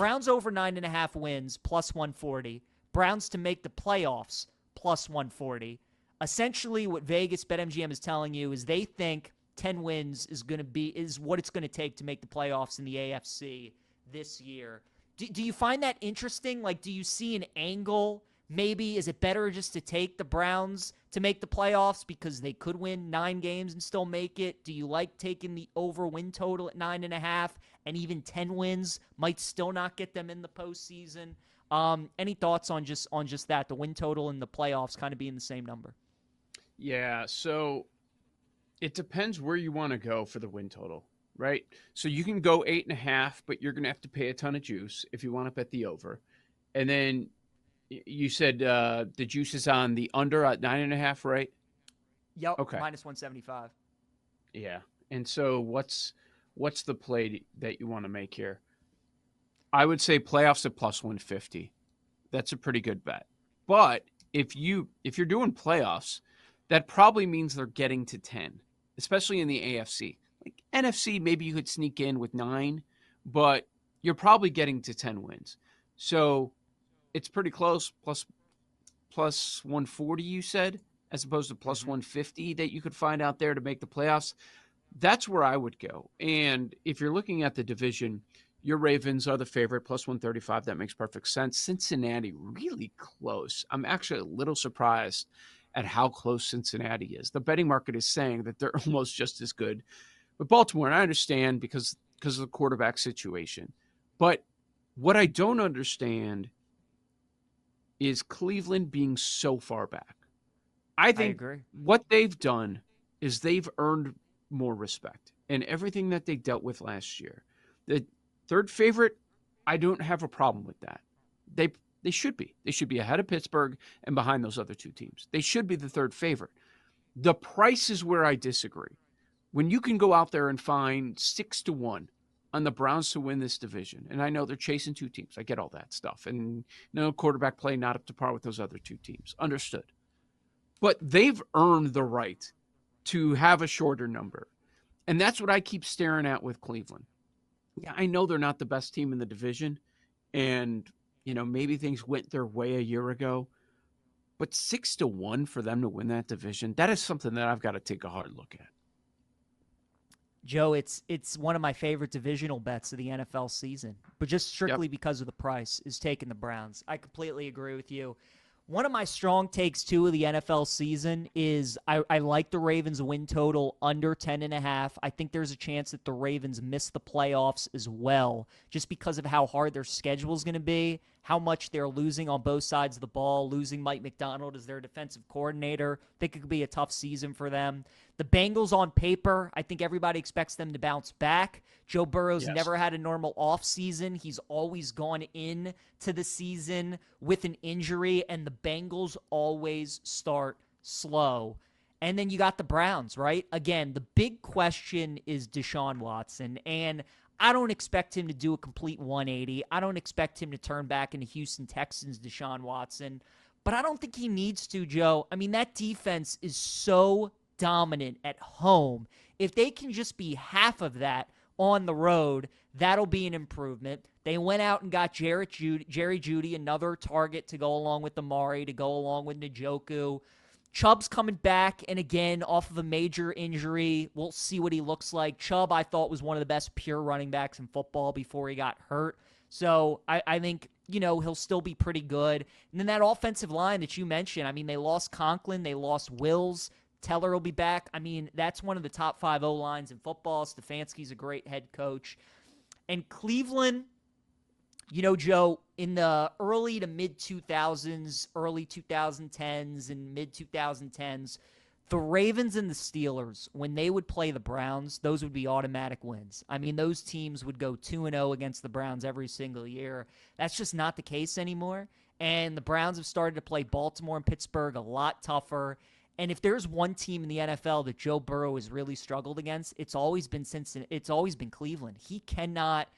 Browns over 9.5 wins, plus 140. Browns to make the playoffs, plus 140. Essentially, what Vegas BetMGM is telling you is they think 10 wins is what it's going to take to make the playoffs in the AFC this year. Do you find that interesting? Like, do you see an angle? Maybe is it better just to take the Browns to make the playoffs because they could win 9 games and still make it? Do you like taking the over win total at 9.5 and even 10 wins might still not get them in the postseason? Any thoughts on just that, the win total and the playoffs kind of being the same number? Yeah, so it depends where you want to go for the win total, right? So you can go 8.5, but you're going to have to pay a ton of juice if you want to bet the over. And then you said the juice is on the under at 9.5, right? Yep, Okay. minus 175. Yeah. And so what's the play that you want to make here? I would say playoffs at plus 150. That's a pretty good bet. But if you're doing playoffs, that probably means they're getting to 10, especially in the AFC. Like NFC, maybe you could sneak in with 9, but you're probably getting to 10 wins. So it's pretty close, plus 140, you said, as opposed to plus 150 that you could find out there to make the playoffs. That's where I would go. And if you're looking at the division, your Ravens are the favorite, plus 135. That makes perfect sense. Cincinnati, really close. I'm actually a little surprised at how close Cincinnati is. The betting market is saying that they're almost just as good. But Baltimore, and I understand because of the quarterback situation. But what I don't understand is Cleveland being so far back. I think agree. what they've done is they've earned more respect in everything that they dealt with last year. The third favorite, I don't have a problem with that. They should be. They should be ahead of Pittsburgh and behind those other 2 teams. They should be the third favorite. The price is where I disagree. When you can go out there and find 6-1 on the Browns to win this division, and I know they're chasing 2 teams. I get all that stuff. And quarterback play not up to par with those other 2 teams. Understood. But they've earned the right to have a shorter number. And that's what I keep staring at with Cleveland. Yeah, I know they're not the best team in the division. And, maybe things went their way a year ago. But 6-1 for them to win that division, that is something that I've got to take a hard look at. Joe, it's one of my favorite divisional bets of the NFL season, but just strictly because of the price, is taking the Browns. I completely agree with you. One of my strong takes, too, of the NFL season is I like the Ravens win total under 10.5. I think there's a chance that the Ravens miss the playoffs as well, just because of how hard their schedule is going to be, how much they're losing on both sides of the ball, losing Mike McDonald as their defensive coordinator. I think it could be a tough season for them. The Bengals on paper, I think everybody expects them to bounce back. Joe Burrow's never had a normal offseason. He's always gone in to the season with an injury, and the Bengals always start slow. And then you got the Browns, right? Again, the big question is Deshaun Watson, and I don't expect him to do a complete 180. I don't expect him to turn back into Houston Texans Deshaun Watson, but I don't think he needs to, Joe. I mean, that defense is so dominant at home. If they can just be half of that on the road, that'll be an improvement. They went out and got Jerry Jeudy, another target to go along with Amari, to go along with Njoku. Chubb's coming back, and again, off of a major injury. We'll see what he looks like. Chubb, I thought, was one of the best pure running backs in football before he got hurt. So I think, he'll still be pretty good. And then that offensive line that you mentioned, I mean, they lost Conklin, they lost Wills. Teller will be back. I mean, that's one of the top 5 O-lines in football. Stefanski's a great head coach. And Cleveland, Joe, in the early to mid-2000s, early 2010s and mid-2010s, the Ravens and the Steelers, when they would play the Browns, those would be automatic wins. I mean, those teams would go 2-0 against the Browns every single year. That's just not the case anymore. And the Browns have started to play Baltimore and Pittsburgh a lot tougher. And if there's one team in the NFL that Joe Burrow has really struggled against, it's always been Cleveland. He cannot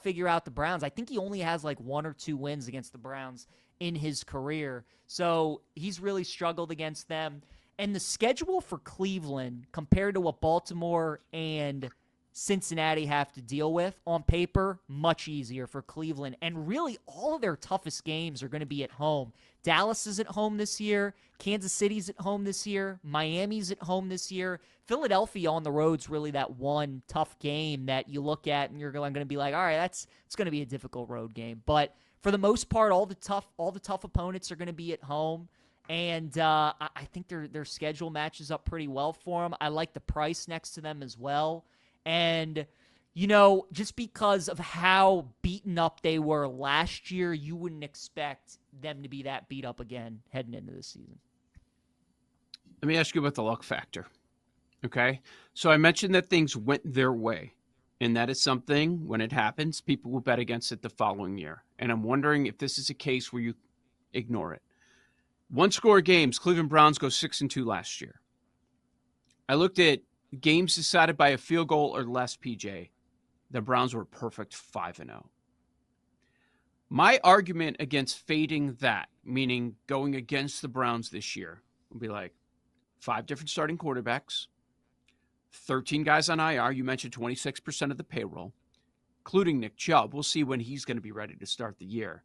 figure out the Browns. I think he only has like 1 or 2 wins against the Browns in his career. So he's really struggled against them. And the schedule for Cleveland compared to what Baltimore and Cincinnati have to deal with. On paper, much easier for Cleveland. And really, all of their toughest games are going to be at home. Dallas is at home this year. Kansas City's at home this year. Miami's at home this year. Philadelphia on the road's really that one tough game that you look at and you're going to be like, all right, it's going to be a difficult road game. But for the most part, all the tough opponents are going to be at home. And I think their schedule matches up pretty well for them. I like the price next to them as well. And, just because of how beaten up they were last year, you wouldn't expect them to be that beat up again heading into the season. Let me ask you about the luck factor. Okay. So I mentioned that things went their way. And that is something, when it happens, people will bet against it the following year. And I'm wondering if this is a case where you ignore it. One score games, Cleveland Browns go 6-2 last year. I looked at games decided by a field goal or less, PJ. The Browns were perfect 5-0. My argument against fading that, meaning going against the Browns this year, would be like 5 different starting quarterbacks, 13 guys on IR. You mentioned 26% of the payroll, including Nick Chubb. We'll see when he's going to be ready to start the year.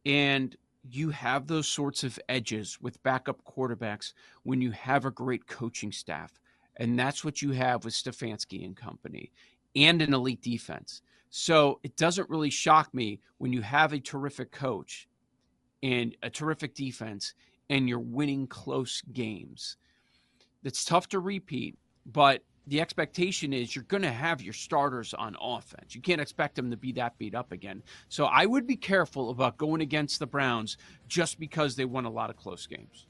And you have those sorts of edges with backup quarterbacks when you have a great coaching staff. And that's what you have with Stefanski and company and an elite defense. So it doesn't really shock me when you have a terrific coach and a terrific defense and you're winning close games. It's tough to repeat, but the expectation is you're going to have your starters on offense. You can't expect them to be that beat up again. So I would be careful about going against the Browns just because they won a lot of close games.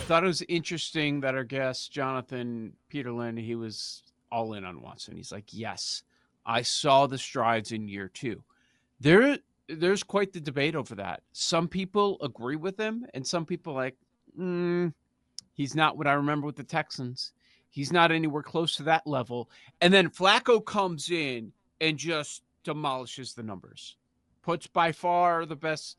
Thought it was interesting that our guest, Jonathan Peterlin, he was all in on Watson. He's like, yes, I saw the strides in year 2. There's quite the debate over that. Some people agree with him, and some people like, he's not what I remember with the Texans. He's not anywhere close to that level. And then Flacco comes in and just demolishes the numbers. Puts by far the best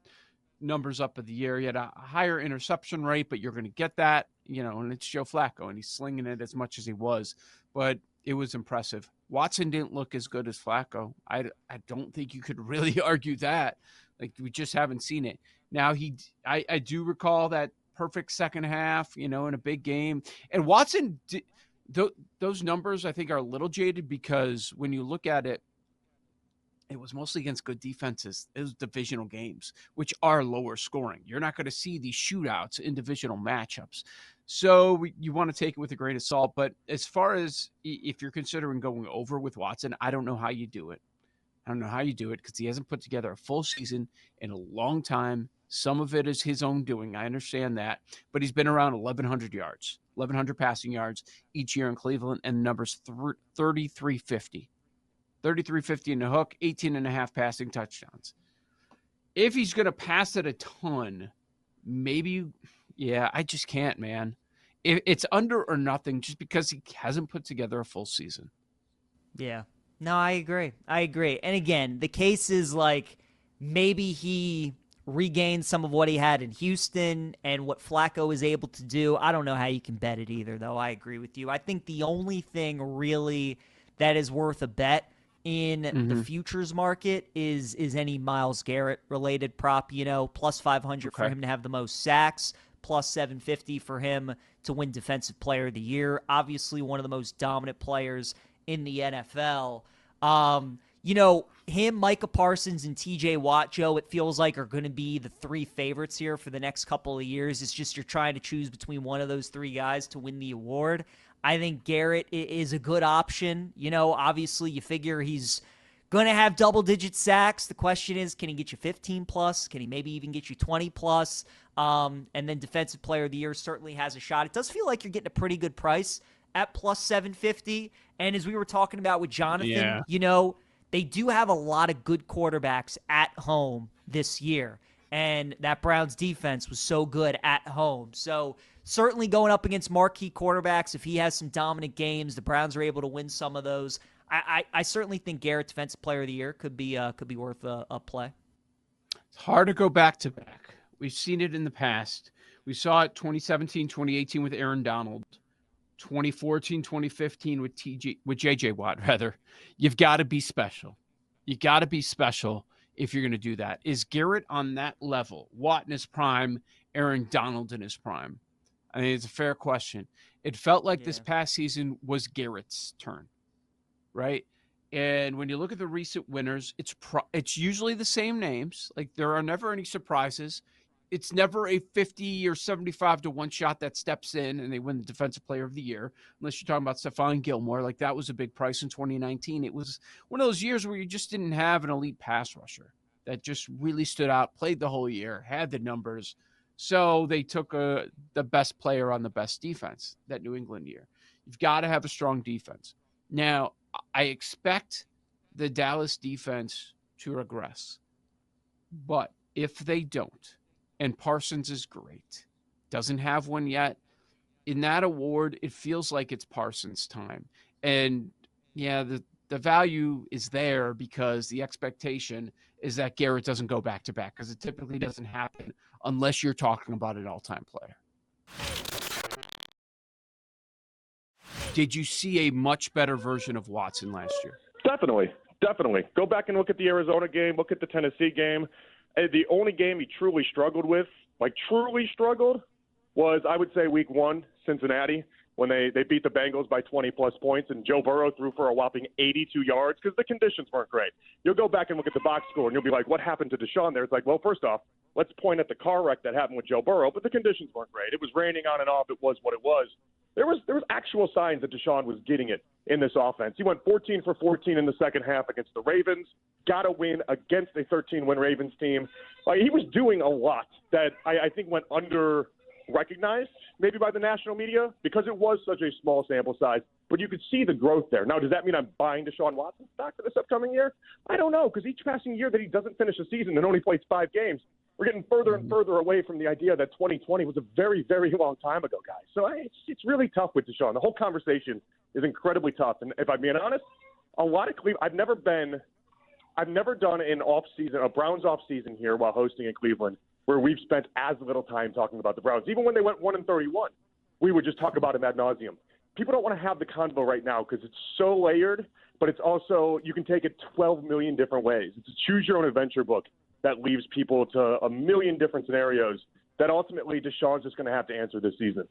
numbers up of the year. He had a higher interception rate, but you're going to get that, and it's Joe Flacco, and he's slinging it as much as he was. But it was impressive. Watson didn't look as good as Flacco. I don't think you could really argue that. Like, we just haven't seen it. Now, I do recall that perfect second half, in a big game. And Watson, those numbers, I think, are a little jaded because when you look at it, it was mostly against good defenses. It was divisional games, which are lower scoring. You're not going to see these shootouts in divisional matchups. So you want to take it with a grain of salt. But as far as if you're considering going over with Watson, I don't know how you do it. I don't know how you do it because he hasn't put together a full season in a long time. Some of it is his own doing. I understand that. But he's been around 1,100 yards, 1,100 passing yards each year in Cleveland, and the number's 3,350. 3,350 in the hook, 18 and a half passing touchdowns. If he's going to pass it a ton, maybe, I just can't, man. It's under or nothing just because he hasn't put together a full season. Yeah. No, I agree. And again, the case is like maybe he regained some of what he had in Houston and what Flacco is able to do. I don't know how you can bet it either, though. I agree with you. I think the only thing really that is worth a bet in the futures market is any Myles Garrett related prop, plus 500 for him to have the most sacks, plus 750 for him to win Defensive Player of the Year. Obviously, one of the most dominant players in the NFL. Him, Micah Parsons, and TJ Watt, Joe, it feels like are going to be the 3 favorites here for the next couple of years. It's just you're trying to choose between one of those 3 guys to win the award. I think Garrett is a good option. Obviously you figure he's going to have double-digit sacks. The question is, can he get you 15+? Can he maybe even get you 20+? And then Defensive Player of the Year certainly has a shot. It does feel like you're getting a pretty good price at plus 750. And as we were talking about with Jonathan, they do have a lot of good quarterbacks at home this year. And that Browns defense was so good at home. So certainly going up against marquee quarterbacks, if he has some dominant games, the Browns are able to win some of those. I certainly think Garrett, Defensive Player of the Year, could be worth a play. It's hard to go back to back. We've seen it in the past. We saw it 2017, 2018 with Aaron Donald. 2014, 2015 with JJ Watt, rather. You've got to be special. You got to be special if you're going to do that. Is Garrett on that level? Watt in his prime, Aaron Donald in his prime? I mean, it's a fair question. It felt like this past season was Garrett's turn, right? And when you look at the recent winners, it's usually the same names. Like, there are never any surprises. It's never a 50 or 75 to 1 shot that steps in and they win the Defensive Player of the Year, unless you're talking about Stephon Gilmore. Like, that was a big price in 2019. It was one of those years where you just didn't have an elite pass rusher that just really stood out, played the whole year, had the numbers. So they took the best player on the best defense that New England year. You've got to have a strong defense. Now, I expect the Dallas defense to regress. But if they don't, and Parsons is great, doesn't have one yet, in that award, it feels like it's Parsons' time. And, yeah, the value is there because the expectation is that Garrett doesn't go back-to-back, because it typically doesn't happen unless you're talking about an all-time player. Did you see a much better version of Watson last year? Definitely. Go back and look at the Arizona game, look at the Tennessee game. The only game he truly struggled with, was, I would say, week 1, Cincinnati, when they beat the Bengals by 20-plus points, and Joe Burrow threw for a whopping 82 yards because the conditions weren't great. You'll go back and look at the box score, and you'll be like, what happened to Deshaun there? It's like, well, first off, let's point at the car wreck that happened with Joe Burrow, but the conditions weren't great. It was raining on and off. It was what it was. There was actual signs that Deshaun was getting it in this offense. He went 14 for 14 in the second half against the Ravens, got a win against a 13-win Ravens team. He was doing a lot that I think went under-recognized maybe by the national media because it was such a small sample size. But you could see the growth there. Now, does that mean I'm buying Deshaun Watson stock for this upcoming year? I don't know, because each passing year that he doesn't finish a season and only plays 5 games, we're getting further and further away from the idea that 2020 was a very, very long time ago, guys. So it's really tough with Deshaun. The whole conversation is incredibly tough. And if I'm being honest, a lot of Cleveland, I've never done an off-season, a Browns off-season here while hosting in Cleveland where we've spent as little time talking about the Browns. Even when they went 1-31, we would just talk about them ad nauseum. People don't want to have the convo right now because it's so layered, but it's also, you can take it 12 million different ways. It's a choose-your-own-adventure book that leaves people to a million different scenarios that ultimately Deshaun's just going to have to answer this season.